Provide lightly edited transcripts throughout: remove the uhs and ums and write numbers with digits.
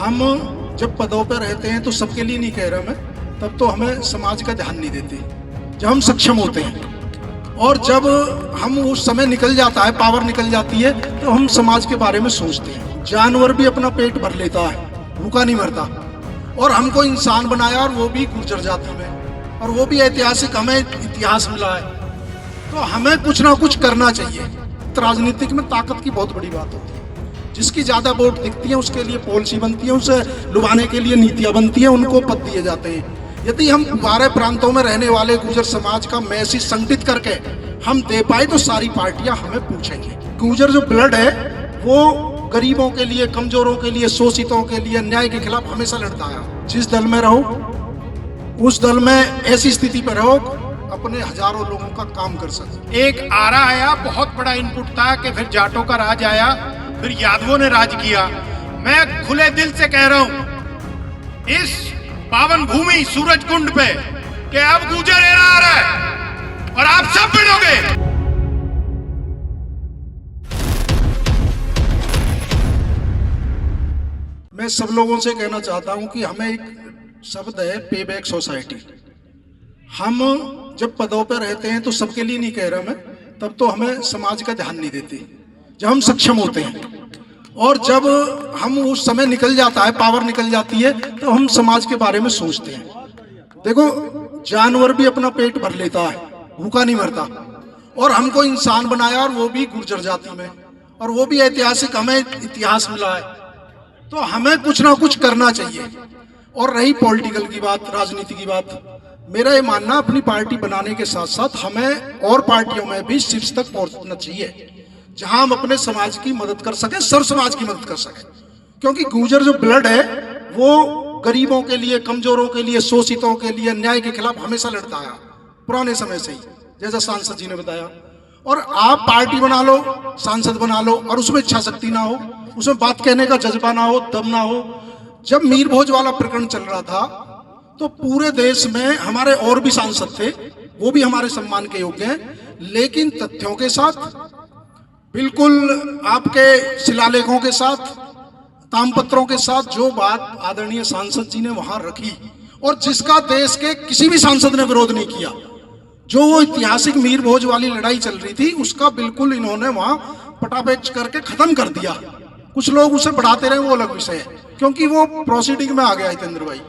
हम जब पदों पर रहते हैं तो सबके लिए नहीं कह रहा मैं, तब तो हमें समाज का ध्यान नहीं देते। जब हम सक्षम होते हैं और जब हम उस समय निकल जाता है, पावर निकल जाती है, तो हम समाज के बारे में सोचते हैं। जानवर भी अपना पेट भर लेता है, भूखा नहीं मरता। और हमको इंसान बनाया, और वो भी गुर्जर जाति में, और वो भी ऐतिहासिक हमें इतिहास मिला है। तो हमें कुछ ना कुछ करना चाहिए। राजनीतिक में ताकत की बहुत बड़ी बात होती है। जिसकी ज्यादा वोट दिखती है उसके लिए पॉलिसी बनती है, उसे लुभाने के लिए नीतियां बनती हैं, उनको पद दिए जाते हैं। यदि हम 12 प्रांतों में रहने वाले गुर्जर समाज का मैसेज संगठित करके हम दे पाए तो सारी पार्टियां हमें पूछेंगी। गुर्जर जो ब्लड है वो गरीबों के लिए, कमजोरों के लिए, शोषितों के लिए, अन्याय के खिलाफ हमेशा लड़ता है। जिस दल में रहो उस दल में ऐसी स्थिति पर रहो अपने हजारों लोगों का काम कर सके। एक आरा आया, बहुत बड़ा इनपुट था कि फिर जाटों का राज आया, फिर यादवों ने राज किया। मैं खुले दिल से कह रहा हूं इस पावन भूमि सूरज कुंड पे कि अब गुर्जर एरा आ रहा है और आप सब भिड़ोगे। मैं सब लोगों से कहना चाहता हूं कि हमें एक शब्द है पे बैक सोसाइटी। हम जब पदों पर रहते हैं तो सबके लिए नहीं कह रहा मैं, तब तो हमें समाज का ध्यान नहीं देते। जब हम सक्षम होते हैं और जब हम उस समय निकल जाता है, पावर निकल जाती है, तो हम समाज के बारे में सोचते हैं। देखो, जानवर भी अपना पेट भर लेता है, भूखा नहीं मरता। और हमको इंसान बनाया, और वो भी गुर्जर जाति में, और वो भी ऐतिहासिक हमें इतिहास मिला है। तो हमें कुछ ना कुछ करना चाहिए। और रही पॉलिटिकल की बात, राजनीति की बात, मेरा ये मानना अपनी पार्टी बनाने के साथ साथ हमें और पार्टियों में भी शीर्ष तक पहुंचना चाहिए, जहां हम अपने समाज की मदद कर सके, सर्व समाज की मदद कर सके। क्योंकि गुर्जर जो ब्लड है वो गरीबों के लिए, कमजोरों के लिए, शोषितों के लिए, अन्याय के खिलाफ हमेशा लड़ता है, पुराने समय से ही, जैसा सांसद जी ने बताया। और आप पार्टी बना लो, सांसद बना लो, और उसमें इच्छा शक्ति ना हो, उसमें बात कहने का जज्बा ना हो, दम ना हो। जब मीर भोज वाला प्रकरण चल रहा था तो पूरे देश में हमारे और भी सांसद थे, वो भी हमारे सम्मान के योग्य हैं, लेकिन तथ्यों के साथ, बिल्कुल आपके शिलालेखों के साथ, तामपत्रों के साथ जो बात आदरणीय सांसद जी ने वहां रखी, और जिसका देश के किसी भी सांसद ने विरोध नहीं किया, जो वो ऐतिहासिक मीर भोज वाली लड़ाई चल रही थी, उसका बिल्कुल इन्होंने वहां पटापेच करके खत्म कर दिया। कुछ लोग उसे बढ़ाते रहे, वो अलग विषय है, क्योंकि वो प्रोसीडिंग में आ गया हितेंद्र भाई।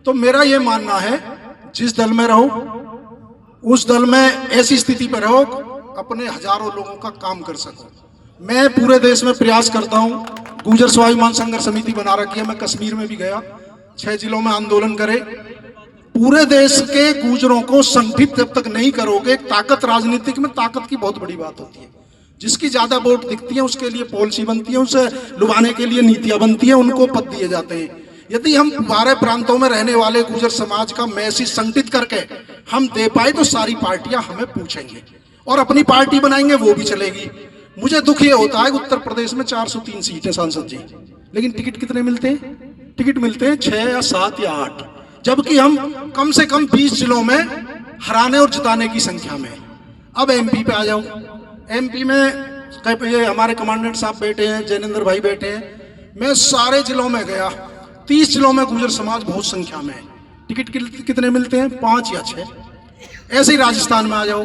तो मेरा ये मानना है, जिस दल में रहो उस दल में ऐसी स्थिति पर रहो अपने हजारों लोगों का काम कर सको। मैं पूरे देश में प्रयास करता हूँ। गुर्जर स्वाभिमान संघर्ष समिति बना रखी है, मैं कश्मीर में भी गया, 6 जिलों में आंदोलन करे। पूरे देश के गुर्जरों को संगठित जब तक नहीं करोगे, ताकत, राजनीतिक में ताकत की बहुत बड़ी बात होती है। जिसकी ज्यादा वोट दिखती है उसके लिए पॉलिसी बनती है, उसे लुभाने के लिए नीतियां बनती है, उनको पद दिए जाते हैं। यदि हम 12 प्रांतों में रहने वाले गुर्जर समाज का मैसेज संगठित करके हम दे पाए तो सारी पार्टियां हमें पूछेंगे, और अपनी पार्टी बनाएंगे, वो भी चलेगी। मुझे दुख ये होता है, उत्तर प्रदेश में 403 सीटें सांसद जी, लेकिन टिकट कितने मिलते हैं? टिकट मिलते हैं 6 या 7 या 8, जबकि हम कम से कम 20 जिलों में हराने और जिताने की संख्या में। अब एमपी पे आ जाओ। एमपी में ये हमारे कमांडेंट साहब बैठे हैं, जैनेंद्र भाई बैठे हैं। मैं सारे जिलों में गया, 30 जिलों में गुर्जर समाज बहुत संख्या में है। टिकट कितने मिलते हैं? 5 या 6। ऐसे ही राजस्थान में आ जाओ।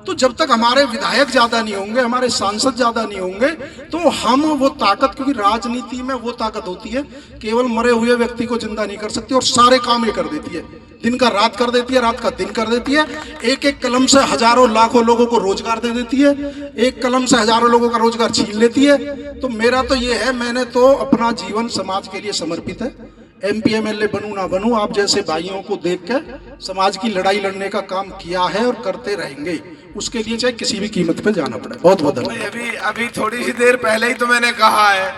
तो जब तक हमारे विधायक ज्यादा नहीं होंगे, हमारे सांसद ज्यादा नहीं होंगे, तो हम वो ताकत, क्योंकि राजनीति में वो ताकत होती है, केवल मरे हुए व्यक्ति को जिंदा नहीं कर सकती, और सारे काम ये कर देती है। दिन का रात कर देती है, रात का दिन कर देती है। एक एक कलम से हजारों लाखों लोगों को रोजगार दे देती है, एक कलम से हजारों लोगों का रोजगार छीन लेती है। तो मेरा तो ये है, मैंने तो अपना जीवन समाज के लिए समर्पित है। एमपी एमएलए बनूं ना बनूं, आप जैसे भाइयों को देख के समाज की लड़ाई लड़ने का काम किया है और करते रहेंगे, उसके लिए चाहे किसी भी कीमत पे जाना पड़े। बहुत बहुत धन्यवाद। अभी थोड़ी सी देर पहले ही तो मैंने कहा है,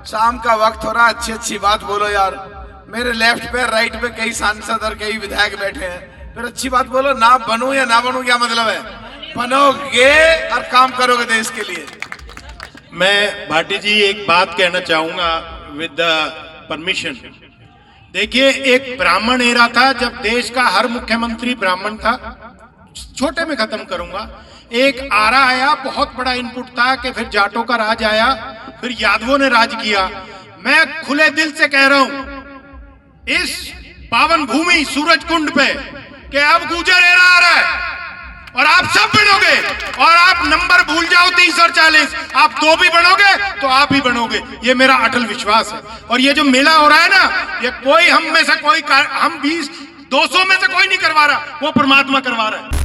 शाम का वक्त हो रहा, अच्छी बात बोलो यार। मेरे लेफ्ट पे, राइट पे कई सांसद और कई विधायक बैठे हैं, फिर अच्छी बात बोलो। ना बनूं या ना बनूं क्या मतलब है? बनोगे और काम करोगे देश के लिए। मैं भाटी जी एक बात कहना चाहूंगा विद परमिशन। देखिए, एक ब्राह्मण एरा था जब देश का हर मुख्यमंत्री ब्राह्मण था। छोटे में खत्म करूंगा। एक आरा आया, बहुत बड़ा इनपुट था कि फिर जाटों का राज आया, फिर यादवों ने राज किया। मैं खुले दिल से कह रहा हूं इस पावन भूमि सूरज कुंड पे कि अब गुजर एरा आ रहा है और आप सब बनोगे, और आप नंबर भूल जाओ 30 और 40, आप 2 भी बनोगे तो आप ही बनोगे, ये मेरा अटल विश्वास है। और ये जो मेला हो रहा है ना, ये कोई हम में से कोई हम 20-200 में से कोई नहीं करवा रहा, वो परमात्मा करवा रहा है।